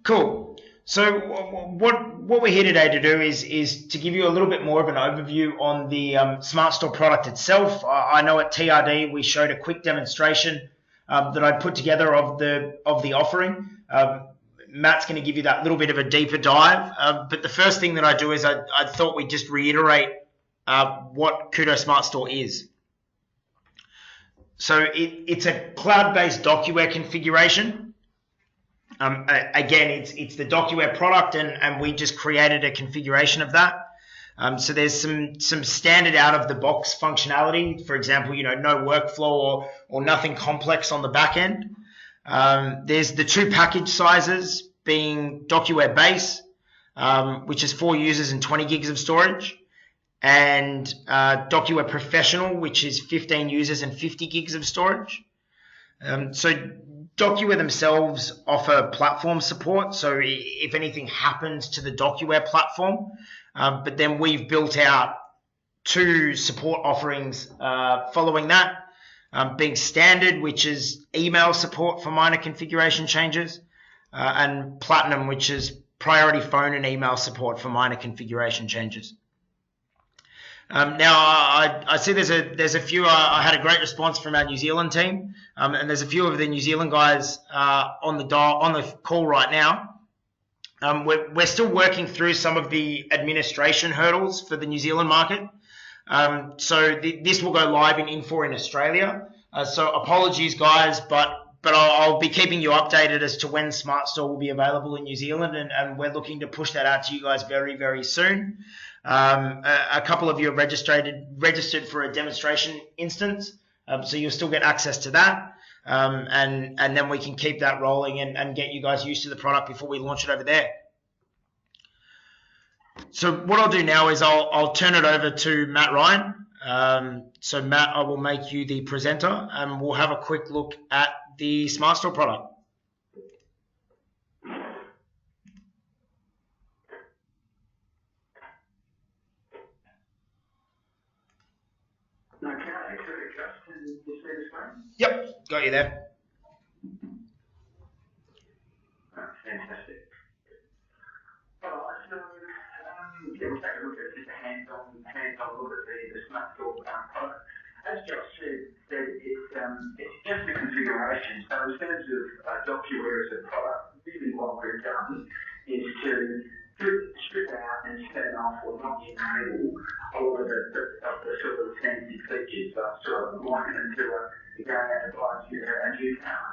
Cool. So what we're here today to do is to give you a little bit more of an overview on the SmartStore product itself. I know at TRD we showed a quick demonstration that I put together of the offering. Matt's going to give you that little bit of a deeper dive. But the first thing that I do is I thought we'd just reiterate what Kodo SmartStore is. So it's a cloud-based DocuWare configuration. Again, it's the DocuWare product, and we just created a configuration of that. So there's some standard out-of-the-box functionality. For example, no workflow or nothing complex on the back end. There's the two package sizes being DocuWare Base, which is 4 users and 20 gigs of storage, and DocuWare Professional, which is 15 users and 50 gigs of storage. So DocuWare themselves offer platform support, so if anything happens to the DocuWare platform, but then we've built out 2 support offerings following that, being standard, which is email support for minor configuration changes, and platinum, which is priority phone and email support for minor configuration changes. Now, I see there's a few. I had a great response from our New Zealand team, and there's a few of the New Zealand guys on the call right now. We're still working through some of the administration hurdles for the New Zealand market. So this will go live in Infor in Australia. So apologies, guys, but I'll be keeping you updated as to when SmartStore will be available in New Zealand, and we're looking to push that out to you guys very, very soon. A couple of you have registered for a demonstration instance, so you'll still get access to that, and then we can keep that rolling and get you guys used to the product before we launch it over there. So what I'll do now is I'll turn it over to Matt Ryan. So Matt, I will make you the presenter, and we'll have a quick look at the SmartStore product. Yep, got you there. Fantastic. All right, so we'll take a look at just a hands-on look at the SmartStore product. As Josh said, it's just a configuration. So in terms of DocuWare as a product, really what we've done is to strip out and turn off or not enable all of the sort of fancy features. So I'm liking it to go out and buy a new car.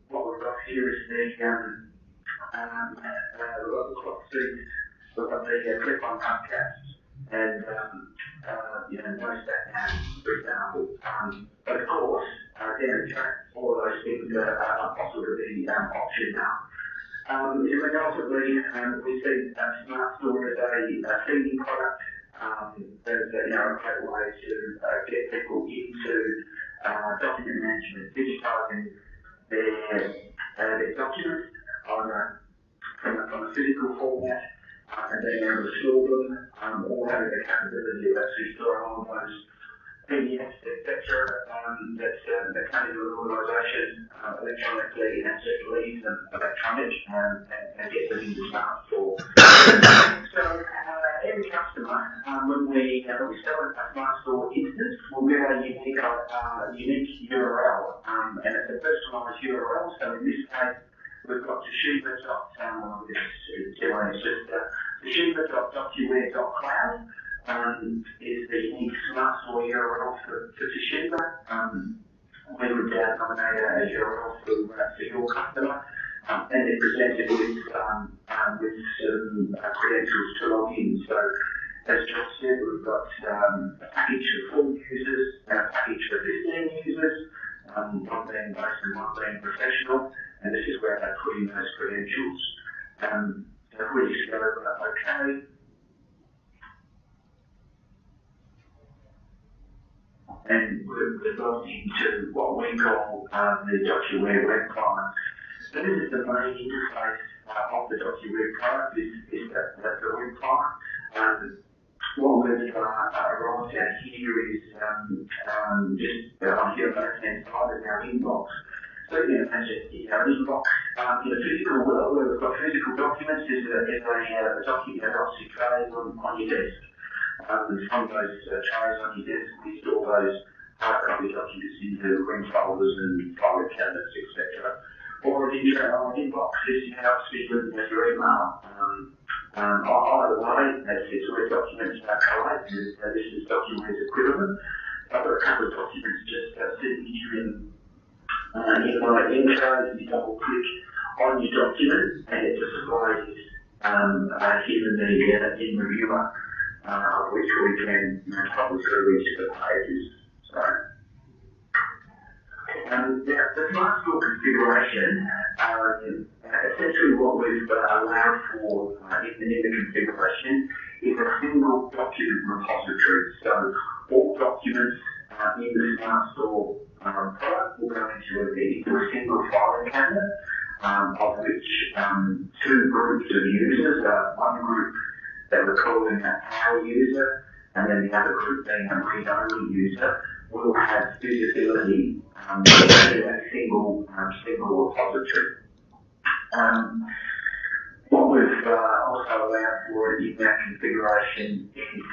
What we've got here is the clock seats. We've got the clip-on hubcaps and most that now, for example. But of course, down the track, all of those things are possible to be optioned up. Ultimately, we see SmartStore as a feeding product. There's a great way to get people into document management, digitising their documents from a physical format, and being able to store them, all having the capability of actually storing all of those PDFs, etc., that come into an organisation electronically and just leave them electronic and get them into SmartStore. So every customer, when we sell a SmartStore instance, will get a unique URL, and it's a personalised URL. So in this case, we've got Toshiba.DocuWare.cloud is the unique SmartStore URL for Toshiba. We would nominate a URL for your customer, and it presented with some credentials to log in. So as Josh said, we've got a package for 4 users and a package for 15 users, one being base and one being professional, and this is where they put in those credentials. So if we just go OK, and we're logged into what we call the DocuWare web client. So this is the main interface of the DocuWare product, is the web client. What we've arrived at here is just on here on the left-hand side of our inbox. So you can imagine an inbox In the physical world, where we've got physical documents, is a document that obviously trays on your desk. And from those trays on your desk, we store those hard copy documents into ring folders and file cabinets, etc. Or an inbox listing out speaking with your email. Either way, it's where documents are collated, and this is DocuWare's equivalent. I've got a couple of documents just sitting here in my intro. You double click on your document, and it displays here in reviewer, which we can toggle through each of the pages. So, the SmartStore configuration, essentially what we've allowed for in the configuration is a single document repository. So all documents in the SmartStore product will go into a single filing cabinet, of which two groups of users, one group that we're calling a power user, and then the other group being a read-only user, will have visibility to a single repository. What we've also allowed for in that configuration is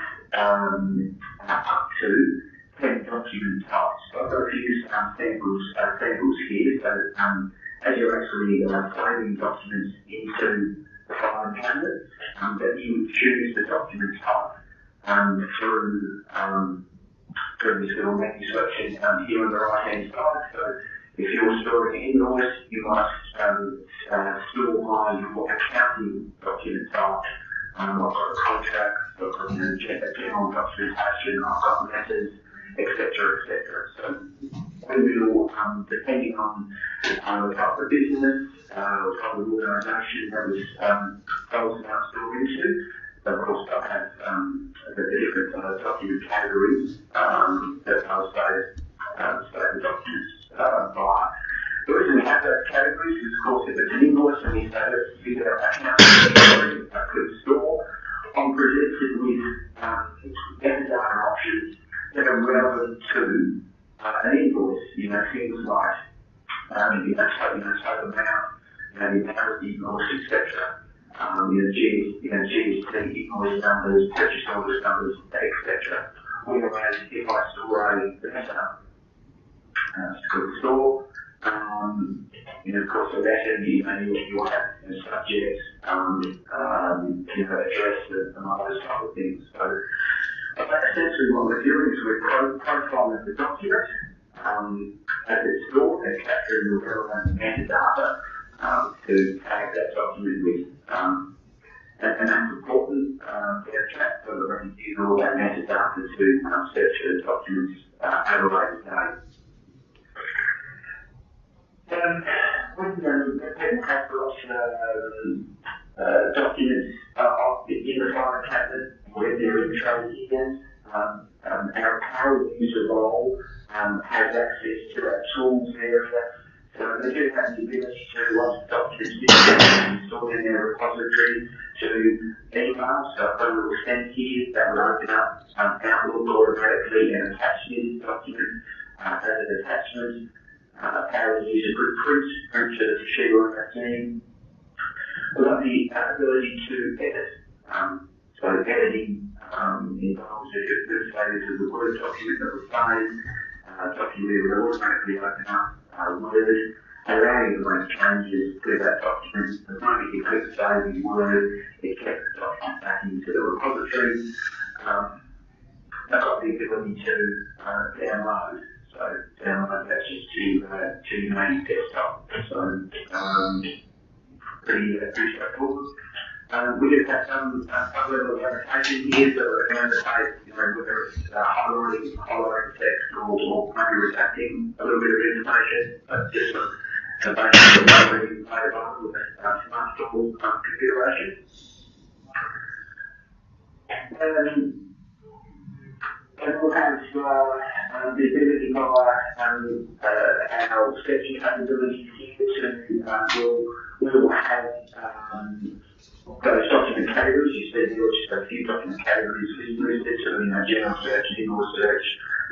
up to 10 document types. So I've got a few samples here. So as you're actually saving documents into the filing cabinet, that you would choose the document type through this little menu selection here on the right-hand side. So if you're storing an invoice, you must store by your accounting document type. I've got a contract, I've got general documentation, I've got letters, etc., etc. So we will, depending on the type of business, the type of organisation that was sold SmartStore into, of course, they'll have the different document categories that they'll save the documents by. The reason we have those categories is, of course, if it's an invoice and we say let's use our account category, a good store, I'm presented with metadata options that are relevant to an invoice. Things like total amount, the amount of the invoice, etc. GST invoice numbers, purchase orders numbers, etc. Whereas if I store a letter, it's a good store. Of course, a letter, you have subject, address, and all those type of things. So, essentially, what we're doing is we're profiling the document as it's stored and capturing the relevant metadata to tag that document with. And that's important for our chat, so that we can use all that metadata to search for documents at a later date. When people have got documents in the filing cabinet where they're in trade our power user role has access to our tools area. So they do have the ability to, once the documents stored in their repository, to email. So I've got a little send here that will open up Outlook automatically and attach this document as an attachment. Power user could print to the Toshiba on our team. We've got the ability to edit. So editing involves, if let's say this is a Word document that was saved, DocuWare will automatically open up Word, allowing you to make changes to that document. The moment you click save in Word, it takes the document back into the repository. I've got the ability to download. So download that just to your main desktop. So pretty straightforward. We do have some level of annotation here, so we're going to take, whether it's highlighting text or maybe redacting a little bit of information, but just a basic reading play button with SmartStore configuration. And we'll have the ability by our searching capabilities here to we'll have those document categories. You see there just a few document categories listed, so general search, invoice search,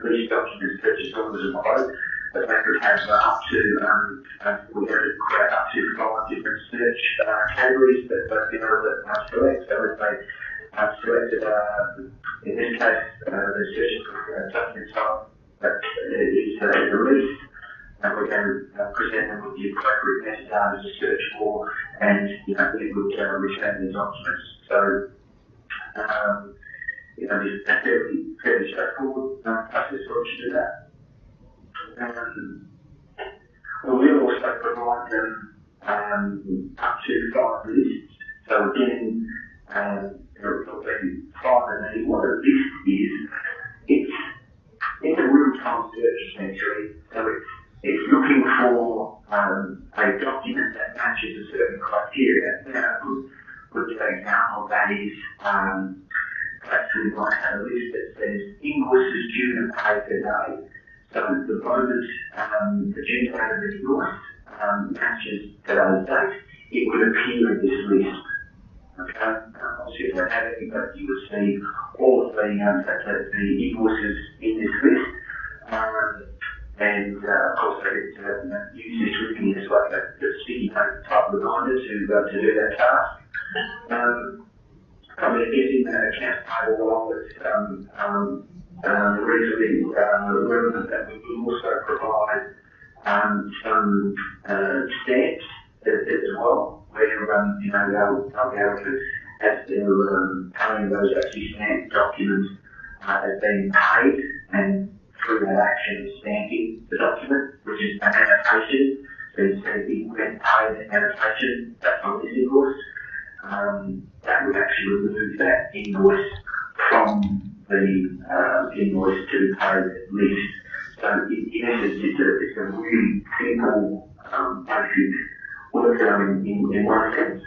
lease documents, purchase orders and quote. that they could have up to, we're going to create up to 5 different search categories that they select. So if they selected, in this case, the search for document type that is released, and we're going to present them with the appropriate metadata to search for, and it would return the documents. So, it's a fairly straightforward process for us to do that. We'll also provide them up to 5 lists. So again, there'll be 5 and then what a list is, it's a real-time search essentially. So it's looking for a document that matches a certain criteria. Now, a good example of that is perhaps we might have a list that says invoices due and paid per day. So the moment the due date of the invoice matches today's date, it would appear in this list. Okay, obviously if they have it, but you would see all of the invoices in this list. And of course, they could use this with me as like a sticky note type reminder to do that task. Getting that account payable along with reasonably relevant, that we will also provide some stamps as well, where they'll be able to, as they're paying those actually stamped documents as being paid, and through that action stamping the document, which is an annotation. So instead of being paid an annotation, that's on this invoice, that would actually remove that invoice from the invoice to be paid list. So in essence, it's a really simple, basic workaround in one sense.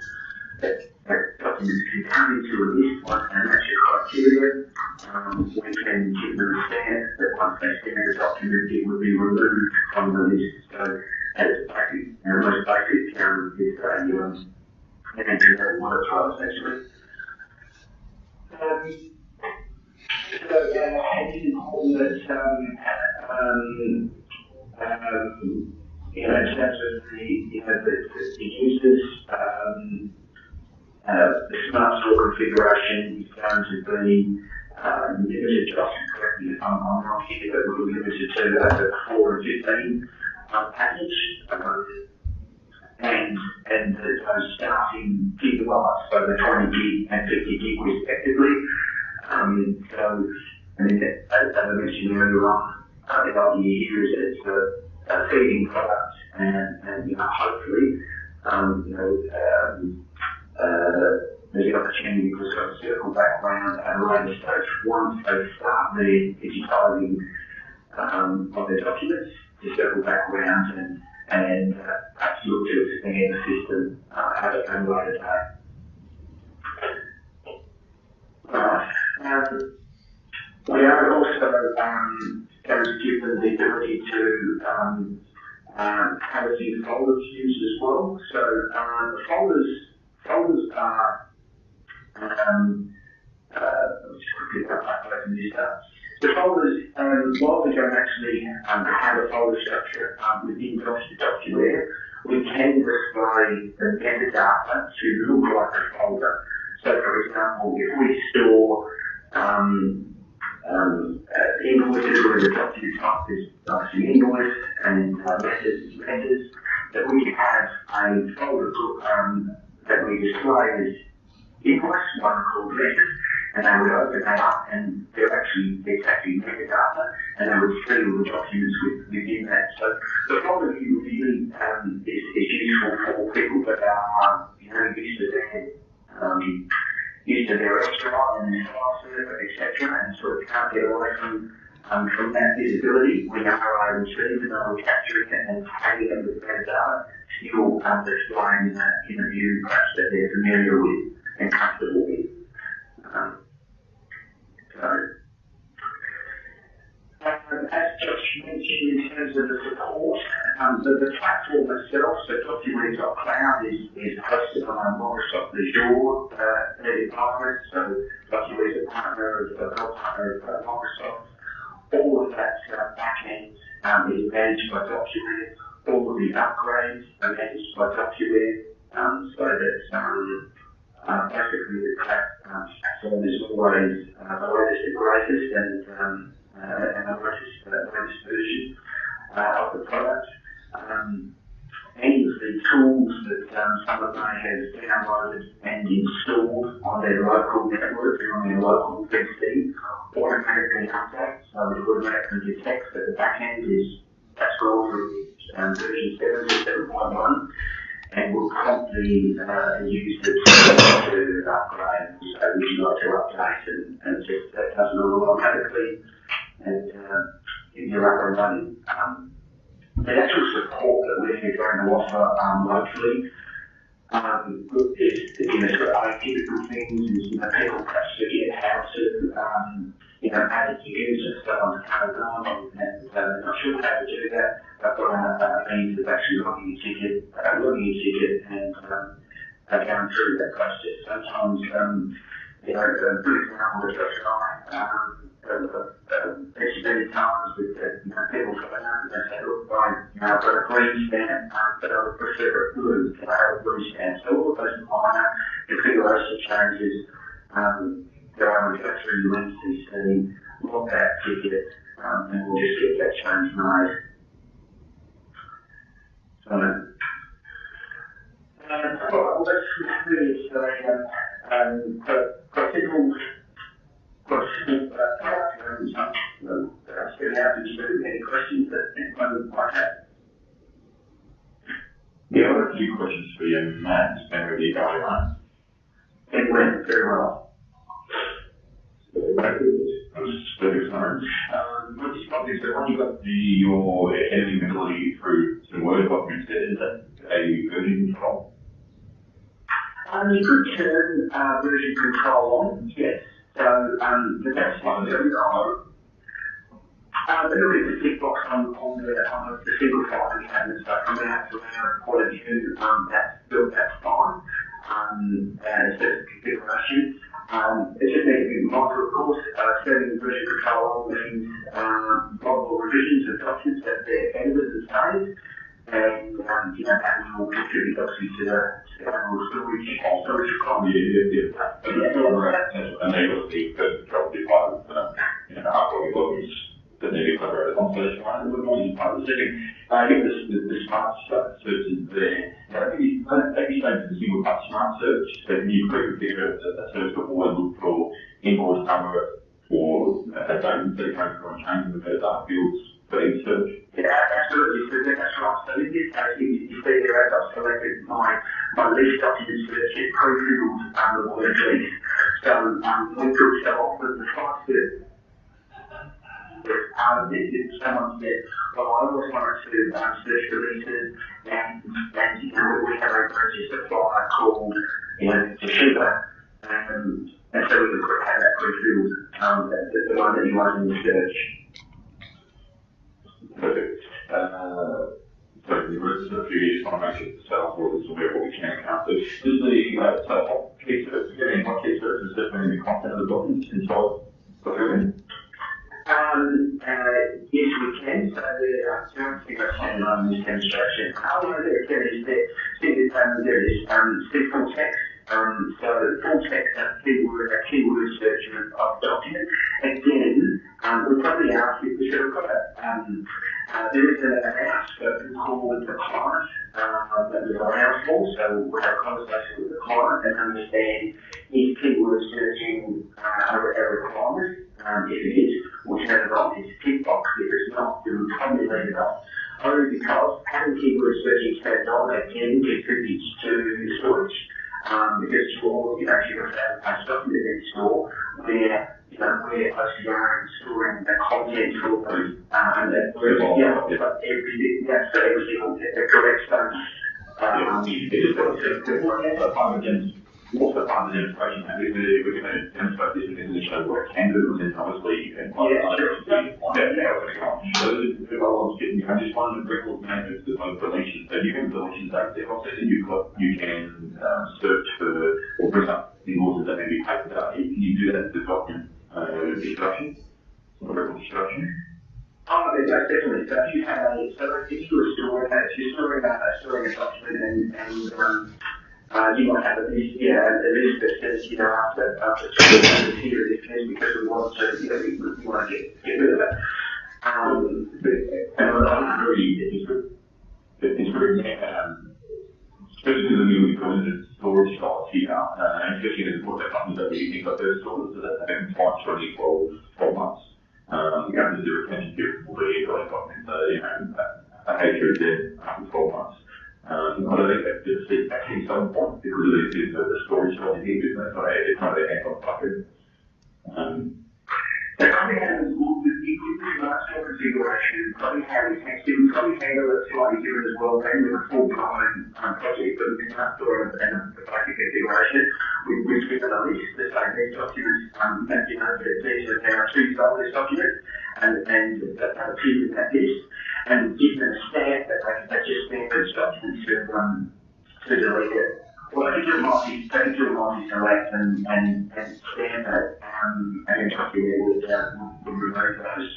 That documents can come into a list once they match your criteria. We can give them a stamp that once they stamp the document, it would be removed from the list. So that's basic, most basic is an entry-level workflow essentially. So it's important that in terms of the users, the SmartStore configuration is going to be limited, just correctly if I'm wrong here, but we're limited to the 4 and 15 package. And those starting gigabytes, so the 20 gig and 50 gig respectively. As I mentioned earlier on, the idea here is that it's a feeding product, and hopefully, there's the opportunity to sort of circle back around at a later stage once they start the digitizing of their documents, to circle back around and perhaps look to expand the system at a later date. We are also going to give them the ability to have a few folders used as well. So the folders are, let's just quickly open this up. The folders, while we don't actually have a folder structure within DocuWare, we can display the metadata to look like a folder. So, for example, if we store invoices where the document type is obviously invoice and letters, that we can have a folder that we display as invoice, one called letters, and they would open that up, and it's actually metadata, and they would see all the documents within that. So the folder view really is useful for people that are used to their restaurant and their file server, etc., and sort of can't get away from that visibility. We are able to, even though we're capturing it and tagging it with metadata, still displaying in a view perhaps that they're familiar with and comfortable with. As Josh mentioned, in terms of the support, the platform itself, so DocuWare Cloud is hosted on Microsoft Azure environment. So DocuWare is a partner of Microsoft All of that backend is managed by DocuWare. All of the upgrades are managed by DocuWare. So that basically the platform is always the latest and greatest and the latest version of the product. Any of the tools that someone may have downloaded and installed on their local network and on their local PC automatically update, so it automatically detects that the backend is scrolled from version 7 to 7.1 and will promptly use the tool to upgrade. So would you like to update and it just does it all automatically and you're up and running. The actual support that we're going to offer locally is, sort of atypical things, is, people perhaps forget how to, add a user and stuff on the Code and they're not sure how to do that. I've got a means of actually logging a ticket and going through that process. Sometimes, for example, Josh and I, many times with people coming up and they say, look, I've got a green stamp, but I would prefer a blue, can I have a blue stamp? So all of those minor configuration changes that I would go through the MCC, log that ticket, and we'll just get that change made. Well, that's really a typical product. Still happy to do any questions that anyone might have. Yeah, I've got a few questions for you, Matt. It's been really going on. It went very well. I'm just very excited. But this topic, so when you got your editing ability through some Word documents, is that a version control? You could turn version control on, yes. So that's fine. But look at the tick box on the single file cabinet, so from our point of view, that's fine. It's just a configuration. It just needs to be mindful, of course. Setting version control on means multiple revisions of documents that they're edited and saved. And that will contribute obviously to the overall storage requirement. And they will see version control be part of uploading documents that need to be collaborated on. So that's fine. We're going to be part of the second. Given the smart search is there, maybe start with the single part smart search. So can you pre-configure a search to always look for invoice number for a date instead of going through and changing the metadata fields for each search? Yeah, absolutely. So that's right. So in this case, you see there as I've selected my lease document search, it pre-filled the word lease. So we could so often the fact that if someone said, well, I always wanted to search for leases and we have a purchase supplier called Toshiba, and so we could have that pre-filled, the one that you want in the search. Perfect. So the rest of the few years, want to make sure the sales orders will be what we can account for. Does the key search, getting what key search is definitely the content of the documents inside the document? Yes, we can. So I don't think I've seen on this demonstration. There is full text. So full text, a keyword search of document. Again, we probably asked if we should have got there is an outspoken call with the client that we allow for. So we'll have a conversation with the client and understand if keyword searching a requirement. If it is, we'll turn it on. It's a tick box. If it's not, then we'll probably leave it off. Only because having keyword searching turned on again contributes to the storage. Because if you've got a document in store where we're OCR and storing the content for them, and everything, so everything the correct stuff. Also part of the demonstration, we're going to demonstrate this within the show where Canada was in, obviously, and so I just wanted to record management to the deletions. So you can deletion data there, also that you can search for or bring up invoices that may be paid today. Can you do that with the document instructions? sort of construction. Oh, definitely. So if you have if you were storing if you're storing a document and you might have a list that says, after 2 years here it is because we want to, we want to get rid of it. It's very, especially the newly implemented storage styles here, and especially in the corporate companies that we think of those stores, so that they can find for only 12 months. The retention period will be like a hatred there after 12 months. I don't think that's just actually some point because of the storage side of the business. It's not a hands-on bucket. So probably have with SmartStore configuration, probably handle it slightly different as well, maybe with a full-blown project, but with SmartStore and the basic configuration, we've given a list that say these documents, these are now 2 size documents, and that appear in that list, and give them a stamp that just stamps documents to delete it. Well, they can do a multi-select and stamp it, and then DocuWare would remove those.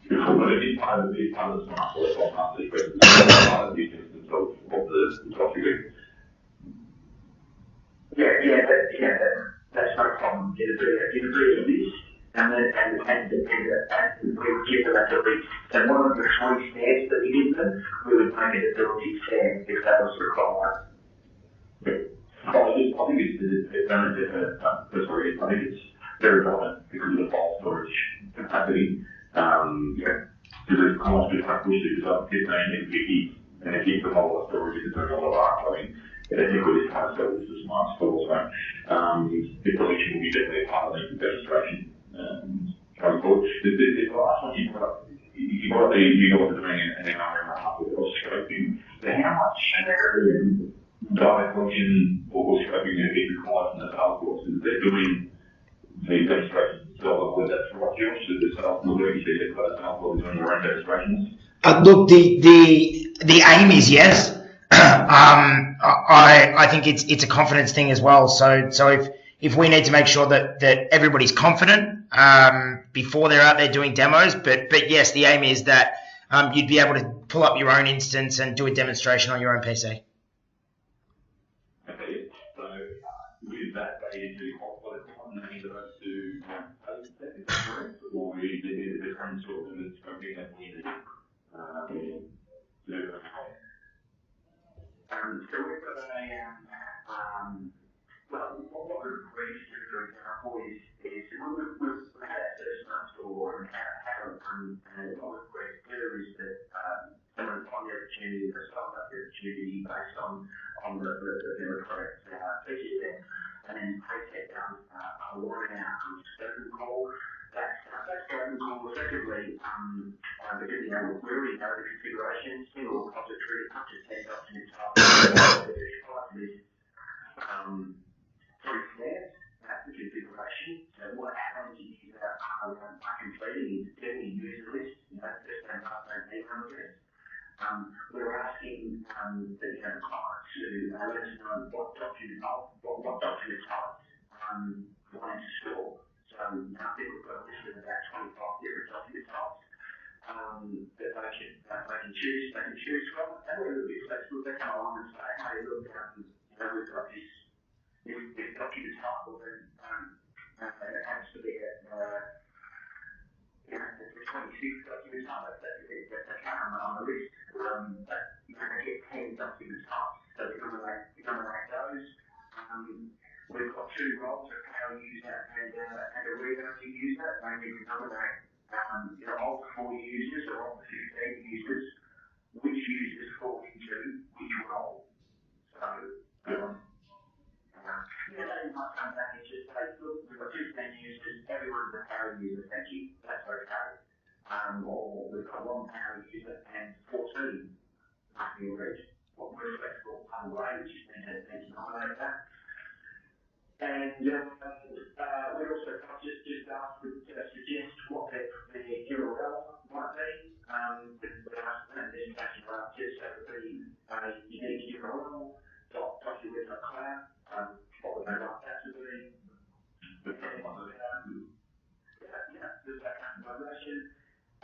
Beautiful, but it is part of the SmartStore part of the instance of the document. That's no problem. It'll be a list, and we would give them a delete. So one of the 3 stamps that we give them, we would make it a delete stamp if that was required. I think it's very relevant because of the file storage capacity. Because there's how much different push to develop 15 and 50, and if you put a lot of storage, it's doing a lot of archiving. I think with this kind of service is SmartStore, so the collection will be definitely a part of the demonstration going forward. The last one you brought up, you guys are doing an hour and a half of scoping. So how much data collection or scoping is required from the sales force? Is they're doing the demonstrations themselves, whether that's right, Josh, that the sales force, you see they've got a sales force doing their own demonstrations? Look, the aim is yes. I think it's a confidence thing as well. So if we need to make sure that everybody's confident before they're out there doing demos, but yes, the aim is that you'd be able to pull up your own instance and do a demonstration on your own PC. Okay, so with that, they usually qualify the combination of those two correct, or is it a different sort of scoping that we need to do? So we've got what we're agreed to do, for example, is we've had our first SmartStore and what we've agreed to do is that someone find the opportunity, they start up the opportunity based on the correct feature set, and then take down a line out scoping call. That scoping call effectively, because we already know the configuration, single repository, up to 10 documents three snaps, that's the configuration. So what happens is are completing is getting a user list, first name, last name, email address. We're asking the client to let us know what document types we want to store. So now I think we've got a list of about 25 different document types that they can choose from. And we're a little bit flexible. They come along and say, hey, look, we've got this document type, or it has to be the 26 document type that come on the list. But they get 10 document types, so we nominate those. We've got 2 roles, a power user and a read-only user, and you can nominate of the 4 users or of the 15 users, which users fall into which role. So, they might come back and just say, look, we've got 15 users, everyone's a power user, thank you, that's okay. Or we've got 1 power user and 14 must be agreed. What we're flexible other way, we just need to nominate that. And we also just asked to suggest what their URL might be. We asked them this case just so it would be a unique URL, DocuWare Cloud. What would they like that to be?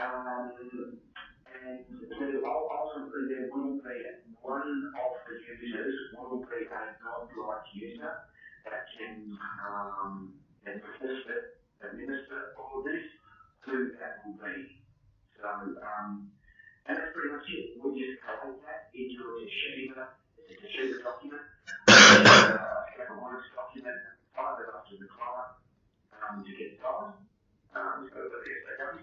And ultimately there will be one of the users will be a godlike user that can administer all of this, who that will be. So, and that's pretty much it. We just collate that into a Toshiba. It's a Toshiba document, a Works document, fire it up to the client to get signed. So the SAW,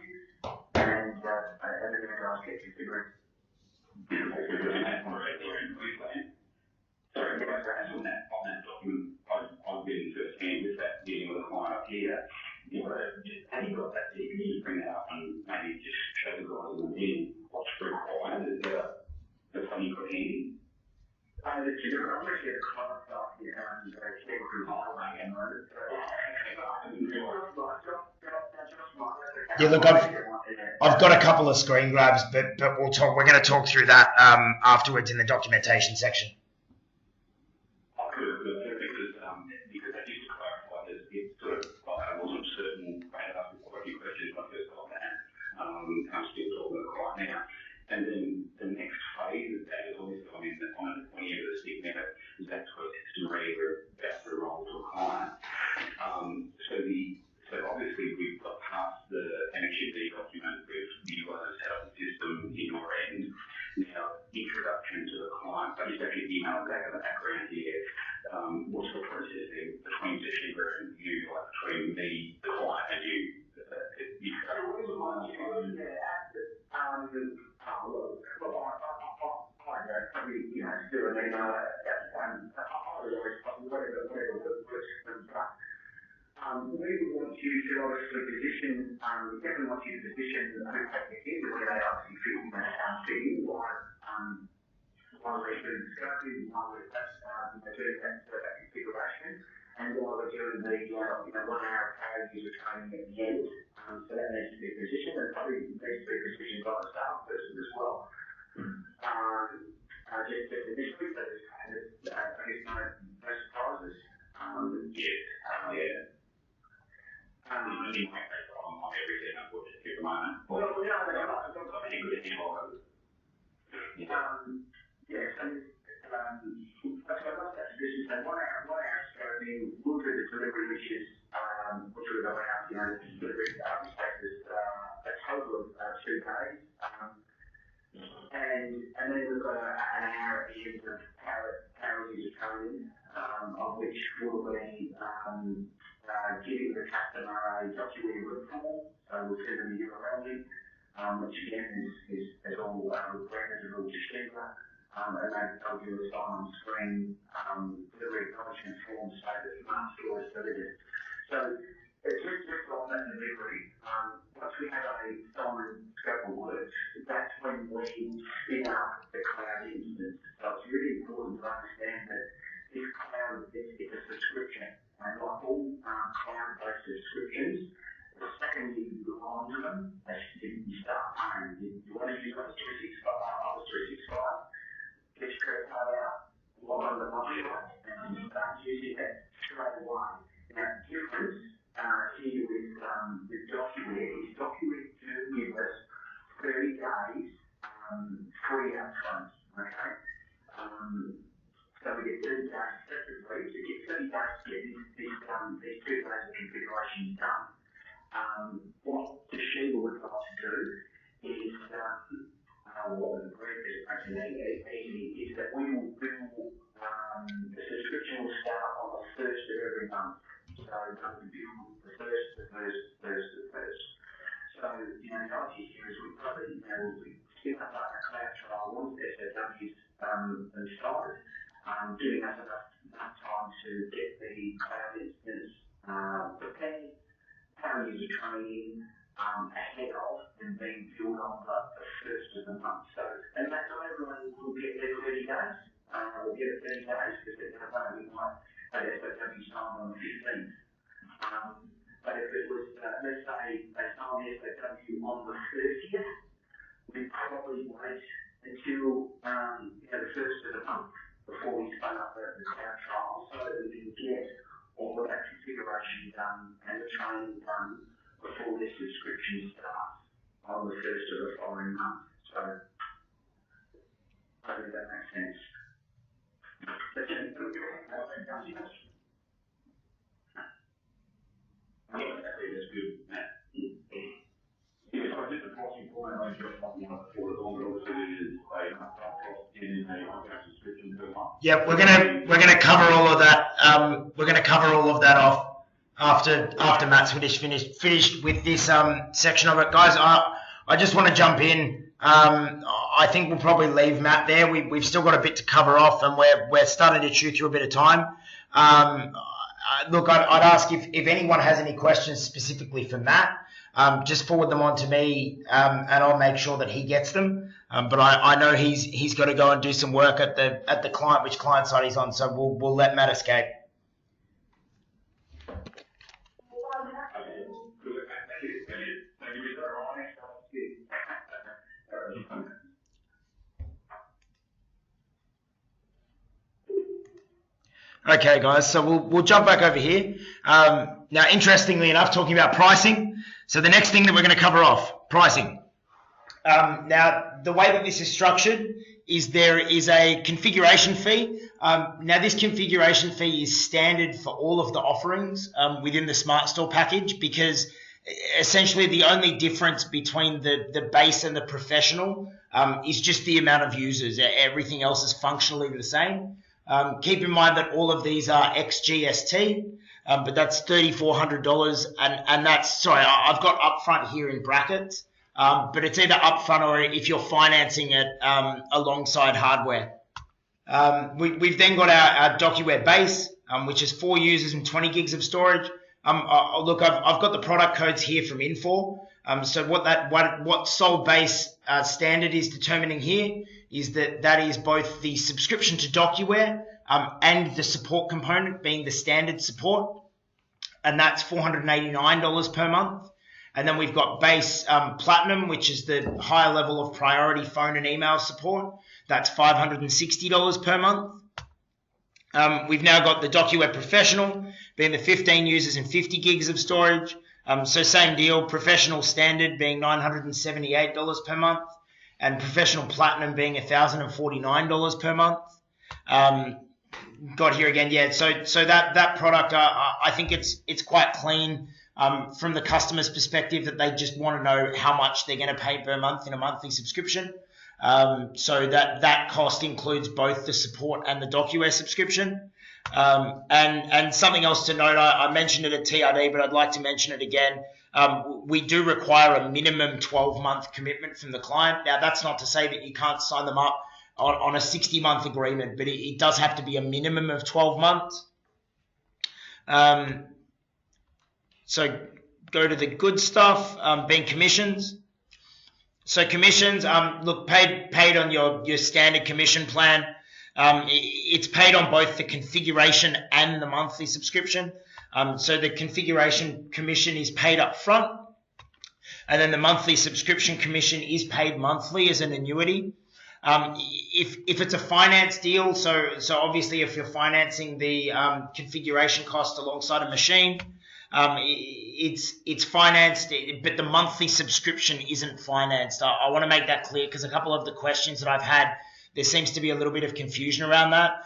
and then the guys get configured. Sorry, guys, on that document, I've been firsthand with that, dealing with a client up here. You know, have you got that there? Can you just bring that up and maybe just show the guys in the meeting what's required? Is there something you got handy? I'm actually at the client side here and check through the highway and Yeah, look, I've got a couple of screen grabs, but we're going to talk through that afterwards in the documentation section. Because I used to clarify that it sort of, I wasn't certain, I had asked quite a few questions when I first got that. I'm still talking about it right now. And then the next phase of that is obviously, on the end of the stick now, is that sort of system ready, we're about to roll to a client. So obviously we've got past the MHD document with you guys set up the system in your end. Now, introduction to the client, I just actually emailed back in the background here. What's the processing between Toshiba and you, like between me, the client, and you? We would want you to obviously position, definitely want you to position who take the hit, where they obviously fit you, while we're doing discovery, while we're doing that configuration, and while we're doing the 1 hour power user training at the end. So that needs to be positioned, and probably needs to be positioned by the salesperson as well. Just initially, so there's I guess no surprises. On everything, unfortunately, at the moment. Well, no, I think we can handle it. Yeah, so that's tradition. So 1 hour scoping, we'll do the delivery, which will go out, delivery takes us a total of 2 days. And then we've got an hour at the end of power user training, of which will be giving the customer a DocuWare web form. So we'll send them a URL link, which again is all branded and all Toshiba. And they'll do a sign on screen, delivery acknowledgement form, say that SmartStore is delivered. So it's just on that delivery. Once we have a signed scope of work, that's when we spin up the cloud instance. So it's really important to understand that this cloud is a subscription. And like all cloud-based subscriptions, the second you go on to them, you start paying. You want to use Office 365, get your credit card out, log on to the website, and you start using it straight away. Now, the difference here with DocuWare is DocuWare do give us 30 days free up front. Okay? So we get 30 days separately. To get 30 days to get these 2 days of configuration done. What Toshiba would like to do is, what we've agreed is that we will build, the subscription will start on the 1st of every month. So we build the 1st. So, the idea here is we probably, we spin up a cloud trial once the SOWs started, giving us enough time to get the cloud instance prepared, power user training ahead of and being built on the 1st of the month. So, and not everyone will get their 30 days. We'll get it 30 days because we might have SOW signed on the 15th. But if it was, let's say they signed the SOW on the 30th, we'd probably wait until the 1st of the month before we spun up the cloud trial so that we can get all of that configuration done and the training done before this subscription starts. on the first of the following month. So I think that makes sense. That's good, Matt. Yeah, so I think the pricing point I just something on the forward longer, obviously is a upfront cost in a ongoing subscription per month. Yeah, we're gonna cover all of that. We're gonna cover all of that off after Matt's finished with this section of it, guys. I just want to jump in. I think we'll probably leave Matt there. We've still got a bit to cover off, and we're starting to chew through a bit of time. Look, I'd ask if anyone has any questions specifically for Matt, just forward them on to me, and I'll make sure that he gets them. But I know he's got to go and do some work at the client, which client side he's on. So we'll let Matt escape. Okay, guys, so we'll jump back over here. Now, interestingly enough, talking about pricing. So the next thing that we're going to cover off, pricing. Now, the way that this is structured is there is a configuration fee. Now, this configuration fee is standard for all of the offerings within the SmartStore package, because essentially the only difference between the base and the professional is just the amount of users. Everything else is functionally the same. Keep in mind that all of these are ex-GST, but that's $3,400, and that's, sorry, I've got upfront here in brackets, but it's either upfront or if you're financing it alongside hardware. We've then got our DocuWare base, which is 4 users and 20 gigs of storage. Look, I've got the product codes here from Infor. So what Sol Base standard is determining here is that is both the subscription to DocuWare and the support component being the standard support, and that's $489 per month. And then we've got Base Platinum, which is the higher level of priority phone and email support. That's $560 per month. We've now got the DocuWare Professional, being the 15 users and 50 gigs of storage. So same deal, Professional Standard being $978 per month, and Professional Platinum being $1,049 per month. Got here again, yeah. So that product, I think it's quite clean from the customer's perspective, that they just want to know how much they're going to pay per month in a monthly subscription. So that cost includes both the support and the DocuWare subscription. And something else to note, I mentioned it at TRD, but I'd like to mention it again. We do require a minimum 12-month commitment from the client. Now, that's not to say that you can't sign them up on a 60-month agreement, but it does have to be a minimum of 12 months. So go to the good stuff, being commissions. So commissions, look, paid on your standard commission plan. It's paid on both the configuration and the monthly subscription. So the configuration commission is paid up front, and then the monthly subscription commission is paid monthly as an annuity. If it's a finance deal, so obviously if you're financing the configuration cost alongside a machine, it's financed, but the monthly subscription isn't financed. I want to make that clear, because a couple of the questions that I've had, there seems to be a little bit of confusion around that.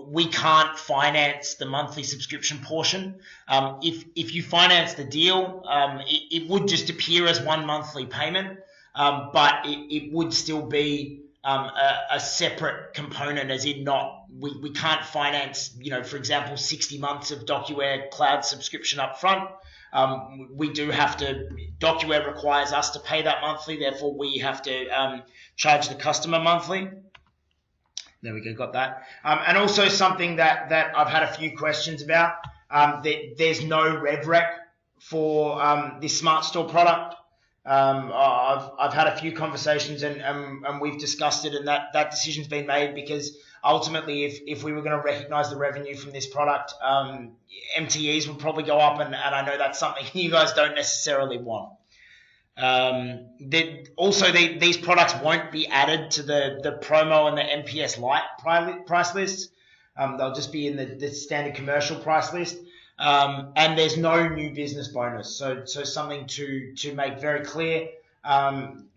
We can't finance the monthly subscription portion. If you finance the deal, it would just appear as one monthly payment, but it would still be a separate component, as in we can't finance, for example, 60 months of DocuWare Cloud subscription up front. We do have to, DocuWare requires us to pay that monthly, therefore we have to charge the customer monthly. There we go, got that. And also something that I've had a few questions about, there's no Rev Rec for this SmartStore product. I've had a few conversations and we've discussed it, and that decision's been made because ultimately if we were going to recognize the revenue from this product, MTEs would probably go up, and I know that's something you guys don't necessarily want. These products won't be added to the promo and the MPS Lite price lists. They'll just be in the standard commercial price list. And there's no new business bonus. So something to make very clear.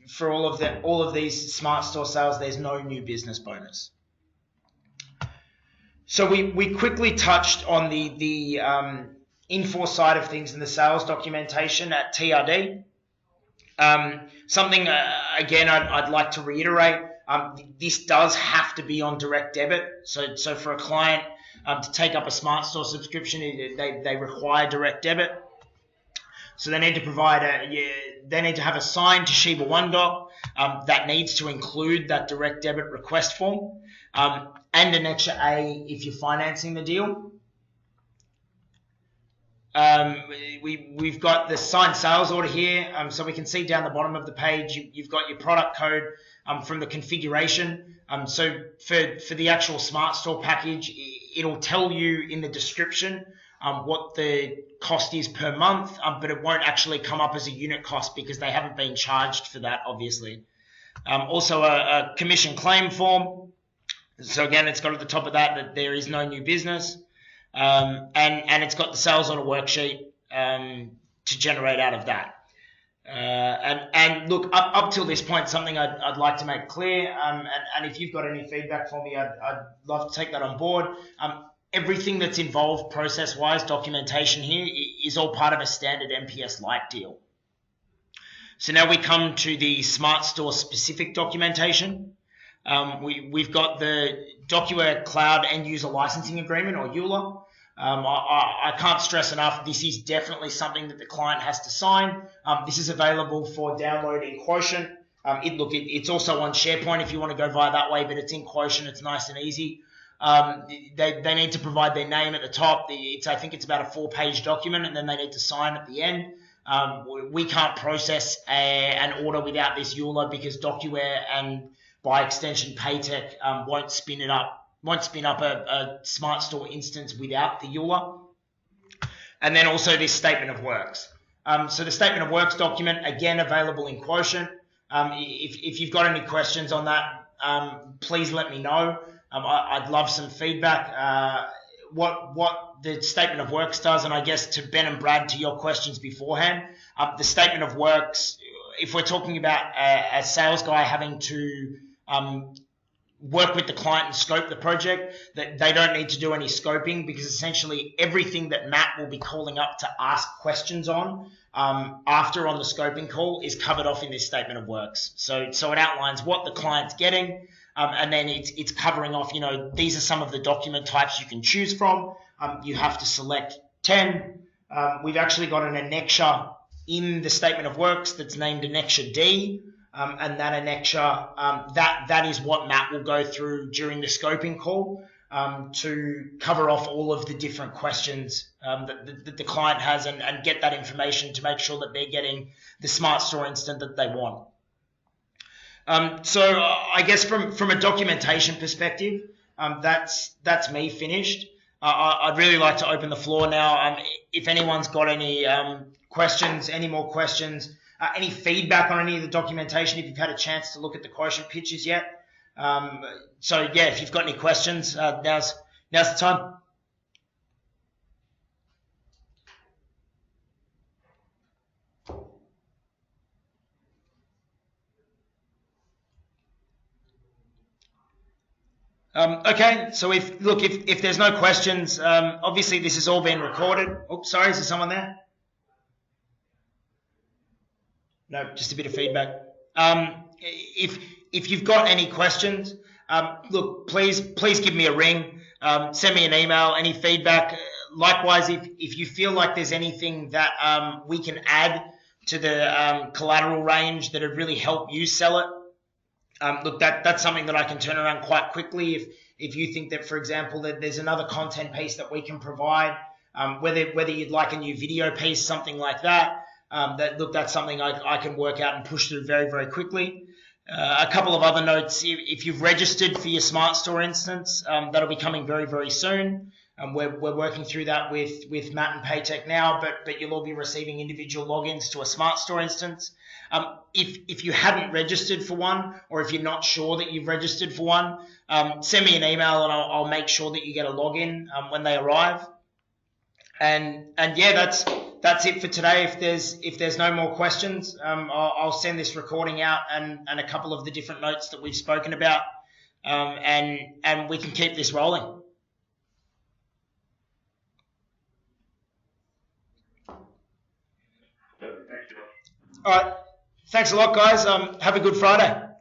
for all of these SmartStore sales, there's no new business bonus. So we quickly touched on the info side of things in the sales documentation at TRD. Something again I'd like to reiterate. This does have to be on direct debit. So for a client to take up a SmartStore subscription, they require direct debit. So they need to provide they need to have a signed Toshiba OneDoc that needs to include that direct debit request form, and an extra A if you're financing the deal. We've got the signed sales order here, so we can see down the bottom of the page you've got your product code from the configuration. So for the actual SmartStore package, it'll tell you in the description what the cost is per month, but it won't actually come up as a unit cost because they haven't been charged for that, obviously. Also a commission claim form. So again, it's got at the top of that there is no new business. And it's got the sales order worksheet to generate out of that. And look, up till this point, something I'd like to make clear, and if you've got any feedback for me, I'd love to take that on board. Everything that's involved process-wise, documentation here, is all part of a standard MPS Lite deal. So now we come to the SmartStore specific documentation. We've got the DocuWare Cloud End User Licensing Agreement, or EULA. I can't stress enough, this is definitely something that the client has to sign. This is available for download in Quotient. It's also on SharePoint if you want to go via that way, but it's in Quotient, it's nice and easy. They need to provide their name at the top. I think it's about a 4-page document, and then they need to sign at the end. We can't process an order without this EULA because DocuWare and by extension Paytech won't spin up a SmartStore instance without the EULA. And then also this statement of works. So the statement of works document, again, available in Quotient. If you've got any questions on that, please let me know. I'd love some feedback. What the statement of works does, and I guess to Ben and Brad, to your questions beforehand, the statement of works, if we're talking about a sales guy having to work with the client and scope the project, that they don't need to do any scoping because essentially everything that Matt will be calling up to ask questions on after on the scoping call is covered off in this statement of works. So it outlines what the client's getting, and then it's covering off, these are some of the document types you can choose from. You have to select 10. We've actually got an annexure in the statement of works that's named annexure D. And that annexure, that is what Matt will go through during the scoping call to cover off all of the different questions that the client has and get that information to make sure that they're getting the SmartStore instant that they want. So I guess from a documentation perspective, that's me finished. I'd really like to open the floor now. If anyone's got any questions, any more questions, any feedback on any of the documentation, if you've had a chance to look at the Quotient pictures yet. So yeah, if you've got any questions, now's the time. Okay, so if there's no questions, obviously this has all been recorded. Oops, sorry, is there someone there? No, just a bit of feedback. If you've got any questions, look, please give me a ring, send me an email, any feedback. Likewise, if you feel like there's anything that we can add to the collateral range that would really help you sell it, look, that's something that I can turn around quite quickly. If you think that, for example, that there's another content piece that we can provide, whether you'd like a new video piece, something like that. That's something I can work out and push through very, very quickly. A couple of other notes: if you've registered for your SmartStore instance, that'll be coming very, very soon. We're working through that with Matt and Paytech now, but you'll all be receiving individual logins to a SmartStore instance. If you hadn't registered for one, or if you're not sure that you've registered for one, send me an email and I'll make sure that you get a login when they arrive. And yeah, that's it for today. If there's no more questions, I'll send this recording out and a couple of the different notes that we've spoken about, and we can keep this rolling. All right. Thanks a lot, guys. Have a good Friday.